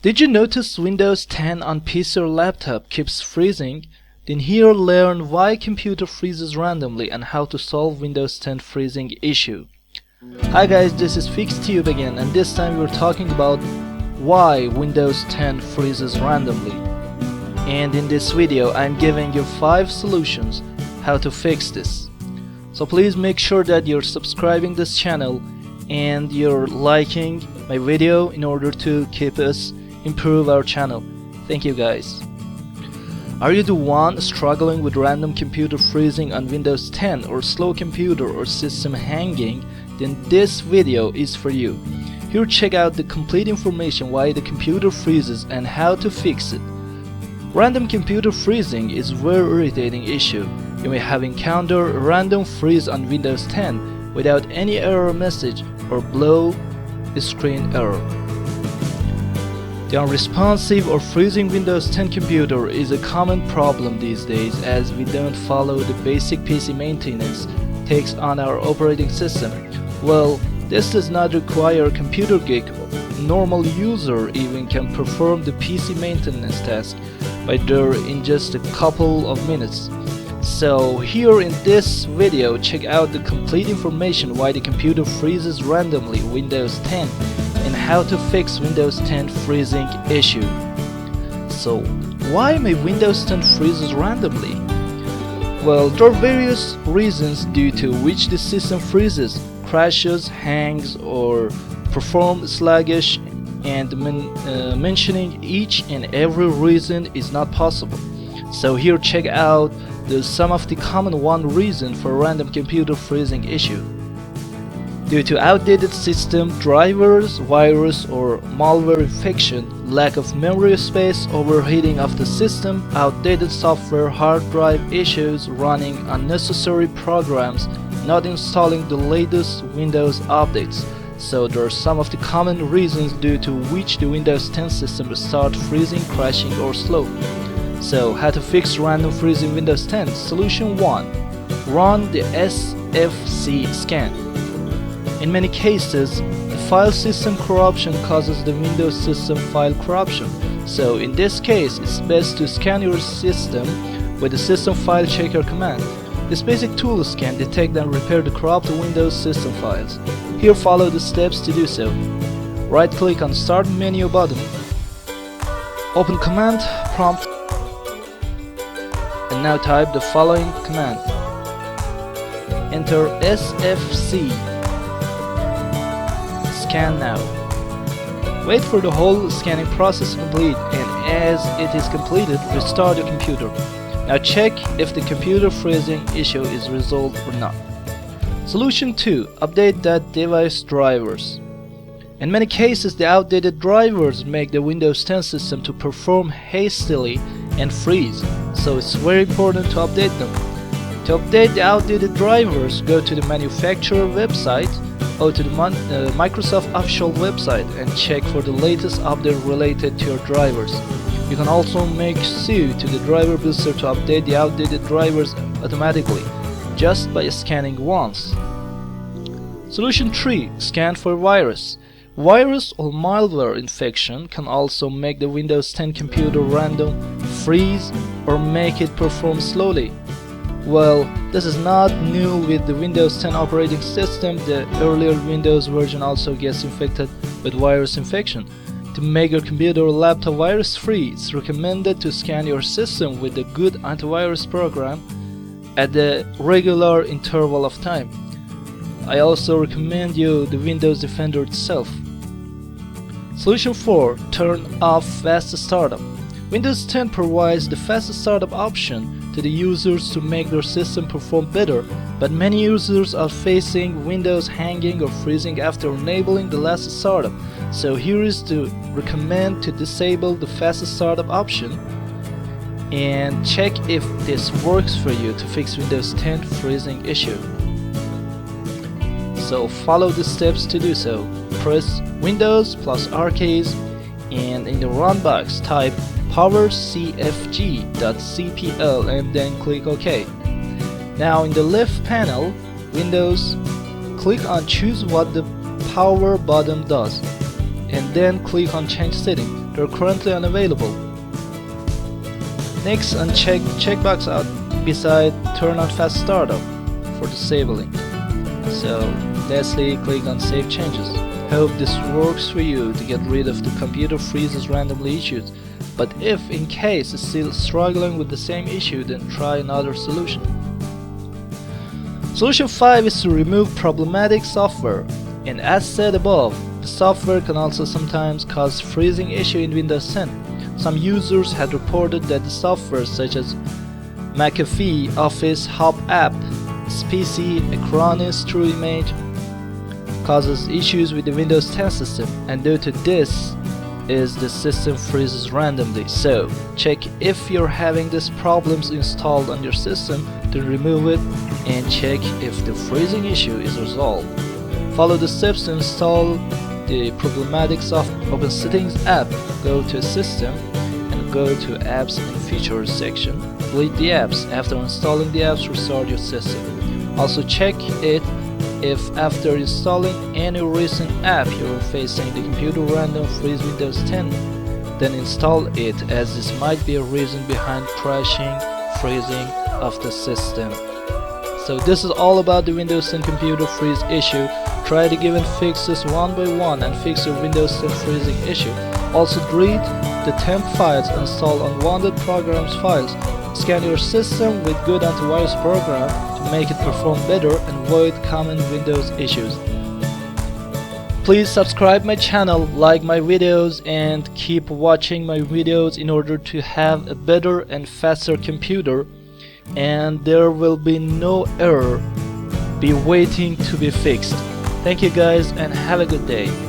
Did you notice Windows 10 on PC or laptop keeps freezing? Then here learn why computer freezes randomly and how to solve Windows 10 freezing issue. Hi guys, this is FixTube again, and this time we're talking about why Windows 10 freezes randomly. And in this video I'm giving you 5 solutions how to fix this. So please make sure that you're subscribing this channel and you're liking my video in order to keep us improve our channel. Thank you guys. Are you the one struggling with random computer freezing on Windows 10 or slow computer or system hanging? Then this video is for you. Here check out the complete information why the computer freezes and how to fix it. Random computer freezing is a very irritating issue. You may have encountered a random freeze on Windows 10 without any error message or blue screen error. The unresponsive or freezing Windows 10 computer is a common problem these days, as we don't follow the basic PC maintenance takes on our operating system. Well, this does not require a computer geek. Normal user even can perform the PC maintenance task by there in just a couple of minutes. So here in this video, check out the complete information why the computer freezes randomly Windows 10 and how to fix Windows 10 freezing issue. So why may Windows 10 freezes randomly? Well, there are various reasons due to which the system freezes, crashes, hangs, or performs sluggish, and mentioning each and every reason is not possible. So here check out some of the common reason for random computer freezing issue. Due to outdated system drivers, virus or malware infection, lack of memory space, overheating of the system, outdated software, hard drive issues, running unnecessary programs, not installing the latest Windows updates. So there are some of the common reasons due to which the Windows 10 system start freezing, crashing or slow. So how to fix random freezing Windows 10? Solution 1. Run the SFC scan. In many cases, the file system corruption causes the Windows system file corruption. So in this case, it's best to scan your system with the system file checker command. This basic tool can detect and repair the corrupt Windows system files. Here follow the steps to do so. Right click on Start menu button. Open command prompt and now type the following command. Enter SFC. Scan now. Wait for the whole scanning process to complete, and as it is completed, restart your computer. Now check if the computer freezing issue is resolved or not. Solution 2. Update that device drivers. In many cases, the outdated drivers make the Windows 10 system to perform hastily and freeze, so it's very important to update them. To update the outdated drivers, go to the manufacturer website or to the Microsoft official website and check for the latest update related to your drivers. You can also make suit to the driver booster to update the outdated drivers automatically, just by scanning once. Solution 3. Scan for virus. Virus or malware infection can also make the Windows 10 computer random freeze or make it perform slowly. Well, this is not new with the Windows 10 operating system. The earlier Windows version also gets infected with virus infection. To make your computer or laptop virus free, it's recommended to scan your system with a good antivirus program at the regular interval of time. I also recommend you the Windows Defender itself. Solution 4. Turn off fast startup. Windows 10 provides the fast startup option to the users to make their system perform better, but many users are facing Windows hanging or freezing after enabling the last startup. So here is to recommend to disable the fast startup option and check if this works for you to fix Windows 10 freezing issue. So follow the steps to do so. Press Windows plus R keys and in the run box type powercfg.cpl and then click OK. Now in the left panel, Windows, click on choose what the power button does and then click on change setting. They're currently unavailable. Next, uncheck checkbox out beside turn on fast startup for disabling. So lastly, click on save changes. Hope this works for you to get rid of the computer freezes randomly issues. But if in case it's still struggling with the same issue, then try another solution. Solution 5 is to remove problematic software. And as said above, the software can also sometimes cause freezing issue in Windows 10. Some users had reported that the software such as McAfee, Office, Hop App, SPC, Acronis, TrueImage causes issues with the Windows 10 system, and due to this the system freezes randomly. So check if you're having these problems installed on your system, to remove it and check if the freezing issue is resolved. Follow the steps to install the problematic software. Open Settings app, go to System and go to Apps and Features section. Delete the apps. After installing the apps, restart your system. Also check it if after installing any recent app you're facing the computer random freeze Windows 10, then install it, as this might be a reason behind crashing, freezing of the system. So this is all about the Windows 10 computer freeze issue. Try the given fixes one by one and fix your Windows 10 freezing issue. Also read the temp files, install unwanted programs files. Scan your system with good antivirus program to make it perform better and avoid common Windows issues. Please subscribe my channel, like my videos, and keep watching my videos in order to have a better and faster computer, and there will be no error be waiting to be fixed. Thank you guys and have a good day.